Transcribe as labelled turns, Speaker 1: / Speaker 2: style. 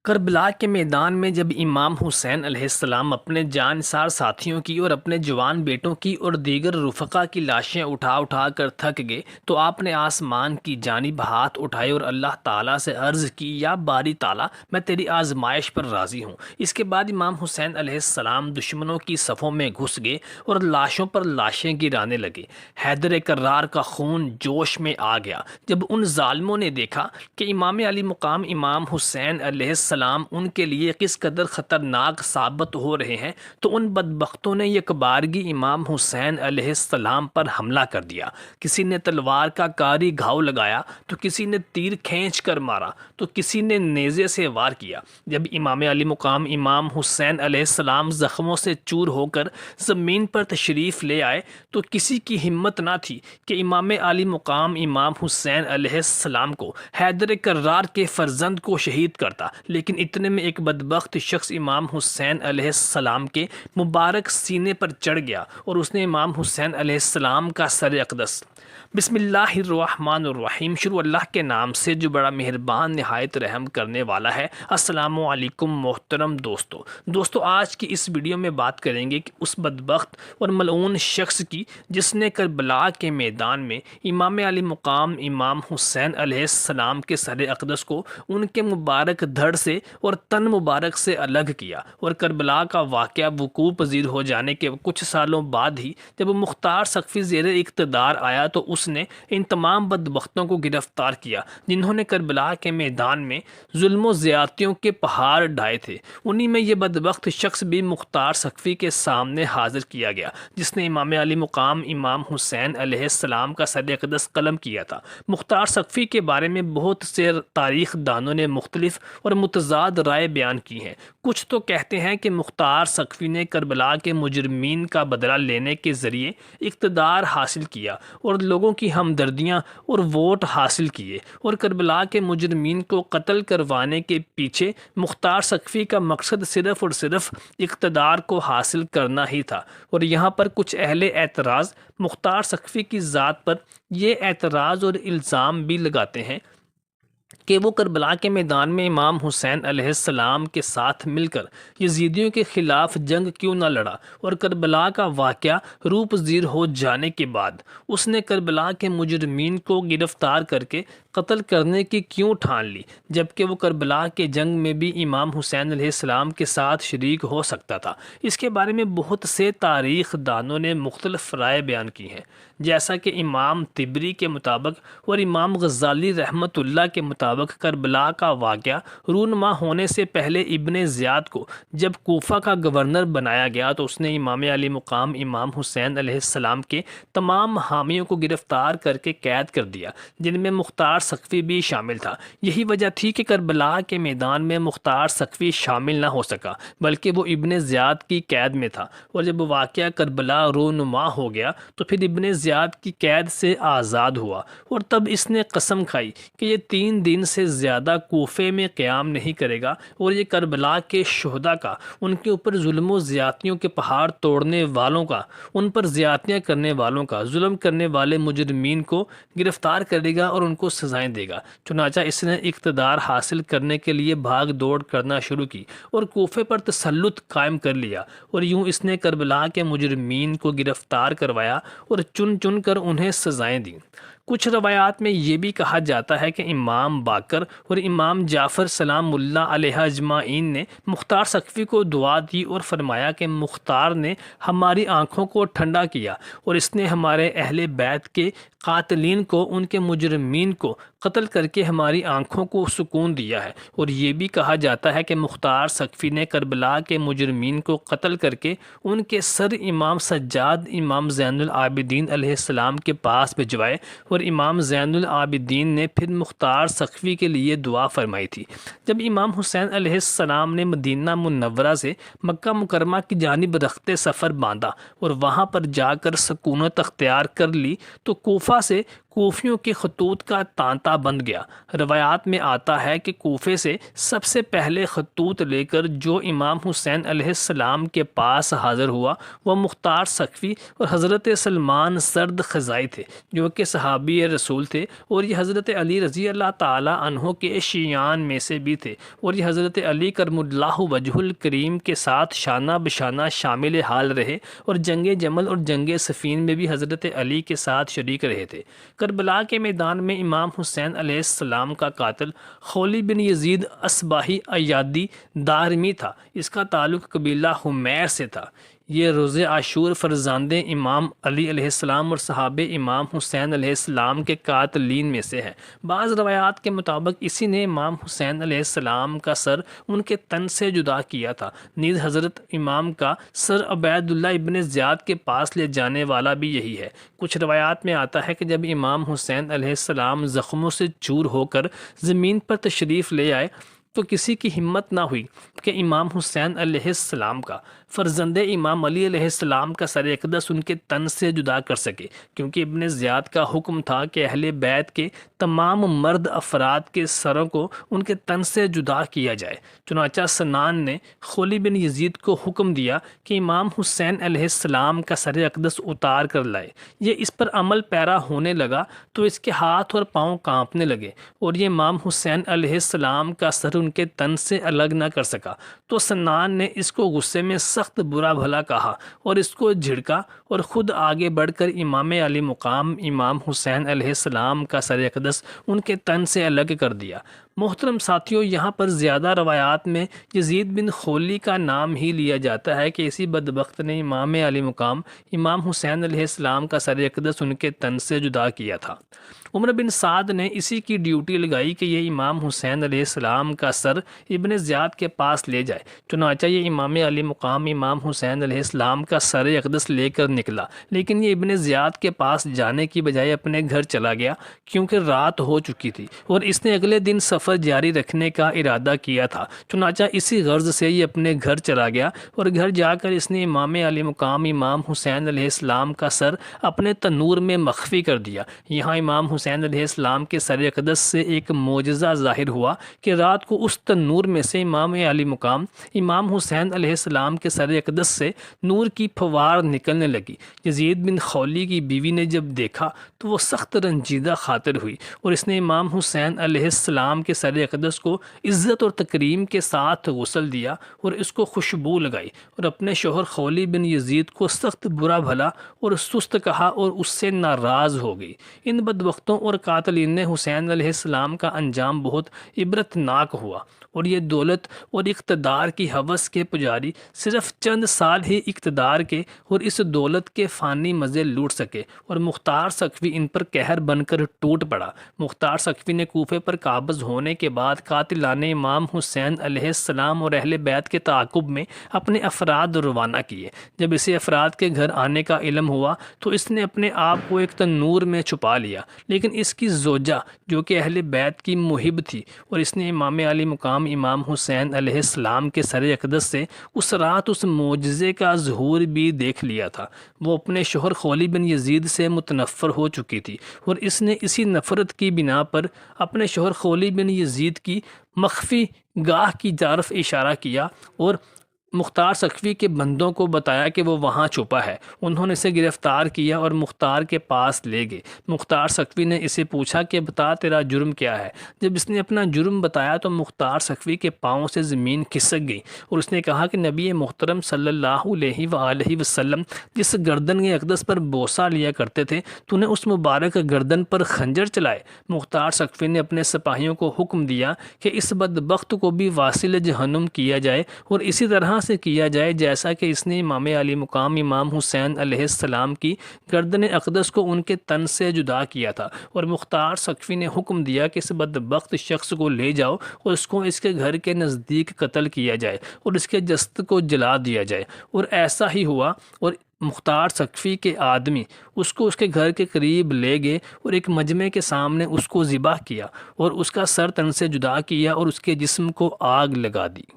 Speaker 1: کربلا کے میدان میں جب امام حسین علیہ السلام اپنے جانثار ساتھیوں کی اور اپنے جوان بیٹوں کی اور دیگر رفقا کی لاشیں اٹھا کر تھک گئے تو آپ نے آسمان کی جانب ہاتھ اٹھائے اور اللہ تعالیٰ سے عرض کی، یا باری تعالیٰ، میں تیری آزمائش پر راضی ہوں۔ اس کے بعد امام حسین علیہ السلام دشمنوں کی صفوں میں گھس گئے اور لاشوں پر لاشیں گرانے لگے۔ حیدر کرار کا خون جوش میں آ گیا جب ان ظالموں نے دیکھا کہ امام علی مقام امام حسین علیہ السلام ان کے لیے کس قدر خطرناک ثابت ہو رہے ہیں، تو ان بدبختوں نے یکبارگی امام حسین علیہ السلام پر حملہ کر دیا۔ کسی نے تلوار کا کاری گھاؤ لگایا تو کسی نے تیر کھینچ کر مارا تو کسی نے نیزے سے وار کیا۔ جب امام علی مقام امام حسین علیہ السلام زخموں سے چور ہو کر زمین پر تشریف لے آئے تو کسی کی ہمت نہ تھی کہ امام علی مقام امام حسین علیہ السلام کو حیدر کرار کے فرزند کو شہید کرتا، لیکن اتنے میں ایک بدبخت شخص امام حسین علیہ السلام کے مبارک سینے پر چڑھ گیا اور اس نے امام حسین علیہ السلام کا سر اقدس بسم اللہ الرحمن الرحیم، شروع اللہ کے نام سے جو بڑا مہربان نہایت رحم کرنے والا ہے۔ السلام علیکم محترم دوستو، آج کی اس ویڈیو میں بات کریں گے کہ اس بدبخت اور ملعون شخص کی جس نے کربلا کے میدان میں امام علی مقام امام حسین علیہ السلام کے سر اقدس کو ان کے مبارک دھڑ سے اور تن مبارک سے الگ کیا، اور کربلا کا واقعہ وقوع پذیر ہو جانے کے کچھ سالوں بعد ہی جب مختار سقفی زیر اقتدار آیا تو اس نے ان تمام بدبختوں کو گرفتار کیا جنہوں نے کربلا کے میدان میں ظلم و زیادتیوں کے پہاڑ ڈھائے تھے۔ انہی میں یہ بدبخت شخص بھی مختار سقفی کے سامنے حاضر کیا گیا جس نے امام علی مقام امام حسین علیہ السلام کا سر اقدس قلم کیا تھا۔ مختار سقفی کے بارے میں بہت سے تاریخ دانوں نے مختلف اور متضاد رائے بیان کی ہیں۔ کچھ تو کہتے ہیں کہ مختار سقفی نے کربلا کے مجرمین کا بدلہ لینے کے ذریعے اقتدار حاصل کیا اور لوگوں کی ہمدردیاں اور ووٹ حاصل کیے، اور کربلا کے مجرمین کو قتل کروانے کے پیچھے مختار سقفی کا مقصد صرف اور صرف اقتدار کو حاصل کرنا ہی تھا۔ اور یہاں پر کچھ اہل اعتراض مختار سقفی کی ذات پر یہ اعتراض اور الزام بھی لگاتے ہیں کہ وہ کربلا کے میدان میں امام حسین علیہ السلام کے ساتھ مل کر یزیدیوں کے خلاف جنگ کیوں نہ لڑا، اور کربلا کا واقعہ روح پذیر ہو جانے کے بعد اس نے کربلا کے مجرمین کو گرفتار کر کے قتل کرنے کی کیوں ٹھان لی، جبکہ وہ کربلا کے جنگ میں بھی امام حسین علیہ السلام کے ساتھ شریک ہو سکتا تھا۔ اس کے بارے میں بہت سے تاریخ دانوں نے مختلف رائے بیان کی ہیں، جیسا کہ امام طبری کے مطابق اور امام غزالی رحمۃ اللہ کے مطابق کربلا کا واقعہ رونما ہونے سے پہلے ابن زیاد کو جب کوفہ کا گورنر بنایا گیا تو اس نے امام علی مقام امام حسین علیہ السلام کے تمام حامیوں کو گرفتار کر کے قید کر دیا، جن میں مختار سقفی بھی شامل تھا۔ یہی وجہ تھی کہ کربلا کے میدان میں مختار سقفی شامل نہ ہو سکا، بلکہ وہ ابن زیاد کی قید میں تھا، اور جب واقعہ کربلا رونما ہو گیا تو پھر ابن زیاد کی قید سے آزاد ہوا، اور تب اس نے قسم کھائی کہ یہ 3 دن سے زیادہ کوفے میں قیام نہیں کرے گا، اور یہ کربلا کے شہداء کا، ان کے اوپر ظلم و زیادتیوں کے پہاڑ توڑنے والوں کا، ان پر زیادتیاں کرنے والوں کا، ظلم کرنے والے مجرمین کو گرفتار کرے گا اور ان کو سزائیں دے گا۔ چنانچہ اس نے اقتدار حاصل کرنے کے لیے بھاگ دوڑ کرنا شروع کی اور کوفے پر تسلط قائم کر لیا، اور یوں اس نے کربلا کے مجرمین کو گرفتار کروایا اور چن چن کر انہیں سزائیں دیں۔ کچھ روایات میں یہ بھی کہا جاتا ہے کہ امام باقر اور امام جعفر سلام اللہ علیہ اجمعین نے مختار سقفی کو دعا دی اور فرمایا کہ مختار نے ہماری آنکھوں کو ٹھنڈا کیا، اور اس نے ہمارے اہل بیت کے قاتلین کو، ان کے مجرمین کو قتل کر کے ہماری آنکھوں کو سکون دیا ہے۔ اور یہ بھی کہا جاتا ہے کہ مختار سقفی نے کربلا کے مجرمین کو قتل کر کے ان کے سر امام سجاد امام زین العابدین علیہ السلام کے پاس بھجوائے، اور امام زین العابدین نے پھر مختار سقفی کے لیے دعا فرمائی تھی۔ جب امام حسین علیہ السلام نے مدینہ منورہ سے مکہ مکرمہ کی جانب رخت سفر باندھا اور وہاں پر جا کر سکونت اختیار کر لی تو کوفہ سے کوفیوں کے خطوط کا تانتا بند گیا۔ روایات میں آتا ہے کہ کوفے سے سب سے پہلے خطوط لے کر جو امام حسین علیہ السلام کے پاس حاضر ہوا وہ مختار سقفی اور حضرت سلمان سرد خزائی تھے، جو کہ صحابی رسول تھے، اور یہ حضرت علی رضی اللہ تعالی عنہ کے شیعان میں سے بھی تھے، اور یہ حضرت علی کرم اللہ وجہ الکریم کے ساتھ شانہ بشانہ شامل حال رہے، اور جنگ جمل اور جنگ صفین میں بھی حضرت علی کے ساتھ شریک رہے تھے۔ کربلا کے میدان میں امام حسین علیہ السلام کا قاتل خولی بن یزید اصباحی ایادی دارمی تھا۔ اس کا تعلق قبیلہ حمیر سے تھا۔ یہ روز عاشور فرزند امام علی علیہ السلام اور صحابہ امام حسین علیہ السلام کے قاتلین میں سے ہے۔ بعض روایات کے مطابق اسی نے امام حسین علیہ السلام کا سر ان کے تن سے جدا کیا تھا۔ نیز حضرت امام کا سر عبید اللہ ابن زیاد کے پاس لے جانے والا بھی یہی ہے۔ کچھ روایات میں آتا ہے کہ جب امام حسین علیہ السلام زخموں سے چور ہو کر زمین پر تشریف لے آئے تو کسی کی ہمت نہ ہوئی کہ امام حسین علیہ السلام کا فرزند امام علی علیہ السلام کا سر اقدس ان کے تن سے جدا کر سکے، کیونکہ ابن زیاد کا حکم تھا کہ اہل بیت کے تمام مرد افراد کے سروں کو ان کے تن سے جدا کیا جائے۔ چنانچہ سنان نے خولی بن یزید کو حکم دیا کہ امام حسین علیہ السلام کا سر اقدس اتار کر لائے۔ یہ اس پر عمل پیرا ہونے لگا تو اس کے ہاتھ اور پاؤں کانپنے لگے، اور یہ امام حسین علیہ السلام کا سر ان کے تن سے الگ نہ کر سکا، تو سنان نے اس کو غصے میں سخت برا بھلا کہا اور اس کو جھڑکا، اور خود آگے بڑھ کر امام علی مقام امام حسین علیہ السلام کا سر اقدس ان کے تن سے الگ کر دیا۔ محترم ساتھیوں، یہاں پر زیادہ روایات میں یزید بن خولی کا نام ہی لیا جاتا ہے کہ اسی بدبخت نے امام علی مقام امام حسین علیہ السلام کا سر اقدس ان کے تن سے جدا کیا تھا۔ عمر بن سعد نے اسی کی ڈیوٹی لگائی کہ یہ امام حسین علیہ السلام کا سر ابن زیاد کے پاس لے جائے۔ چنانچہ یہ امام علی مقام امام حسین علیہ السلام کا سر اقدس لے کر نکلا، لیکن یہ ابن زیاد کے پاس جانے کی بجائے اپنے گھر چلا گیا، کیونکہ رات ہو چکی تھی اور اس نے اگلے دن سفر جاری رکھنے کا ارادہ کیا تھا۔ چنانچہ اسی غرض سے یہ اپنے گھر چلا گیا، اور گھر جا کر اس نے امام علی مقام امام حسین علیہ السلام کا سر اپنے تنور میں مخفی کر دیا۔ یہاں امام حسین علیہ السلام کے سر اقدس سے ایک معجزہ ظاہر ہوا کہ رات کو اس تنور میں سے امام علی مقام امام حسین علیہ السلام کے سر اقدس سے نور کی پھوار نکلنے لگی۔ یزید بن خولی کی بیوی نے جب دیکھا تو وہ سخت رنجیدہ خاطر ہوئی، اور اس نے امام حسین علیہ السلام کے سر اقدس کو عزت اور تکریم کے ساتھ غسل دیا اور اس کو خوشبو لگائی، اور اپنے شوہر خولی بن یزید کو سخت برا بھلا اور سست کہا اور اس سے ناراض ہو گئی۔ ان بدبختوں اور قاتلین حسین علیہ السلام کا انجام بہت عبرتناک ہوا، اور یہ دولت اور اقتدار کی ہوس کے پجاری صرف چند سال ہی اقتدار کے اور اس دولت کے فانی مزے لوٹ سکے، اور مختار سقفی ان پر قہر بن کر ٹوٹ پڑا۔ مختار سقفی نے کوفے پر قابض ہونے کے بعد قاتلان امام حسین علیہ السلام اور اہل بیت کے تعاقب میں اپنے افراد روانہ کیے۔ جب اسے افراد کے گھر آنے کا علم ہوا تو اس نے اپنے آپ کو ایک تنور میں چھپا لیا، لیکن اس کی زوجہ جو کہ اہل بیت کی محب تھی، اور اس نے امام علی مقام امام حسین علیہ السلام کے سر اقدس سے اس رات اس معجزے کا ظہور بھی دیکھ لیا تھا۔ وہ اپنے شوہر خولی بن یزید سے متنفر ہو چکی تھی، اور اس نے اسی نفرت کی بنا پر اپنے شوہر خولی بن یزید کی مخفی گاہ کی طرف اشارہ کیا اور مختار سقفی کے بندوں کو بتایا کہ وہ وہاں چھپا ہے۔ انہوں نے اسے گرفتار کیا اور مختار کے پاس لے گئے۔ مختار سقفی نے اسے پوچھا کہ بتا تیرا جرم کیا ہے۔ جب اس نے اپنا جرم بتایا تو مختار سقفی کے پاؤں سے زمین کھسک گئی، اور اس نے کہا کہ نبی محترم صلی اللہ علیہ وآلہ وسلم جس گردن کے اقدس پر بوسہ لیا کرتے تھے تو نے اس مبارک گردن پر خنجر چلائے۔ مختار سقفی نے اپنے سپاہیوں کو حکم دیا کہ اس بدبخت کو بھی واصل جہنم کیا جائے، اور اسی طرح سے کیا جائے جیسا کہ اس نے امام علی مقام امام حسین علیہ السلام کی گردن اقدس کو ان کے تن سے جدا کیا تھا۔ اور مختار سقفی نے حکم دیا کہ اس بدبخت شخص کو لے جاؤ اور اس کو اس کے گھر کے نزدیک قتل کیا جائے اور اس کے جسد کو جلا دیا جائے، اور ایسا ہی ہوا۔ اور مختار سقفی کے آدمی اس کو اس کے گھر کے قریب لے گئے اور ایک مجمع کے سامنے اس کو ذبح کیا اور اس کا سر تن سے جدا کیا اور اس کے جسم کو آگ لگا دی۔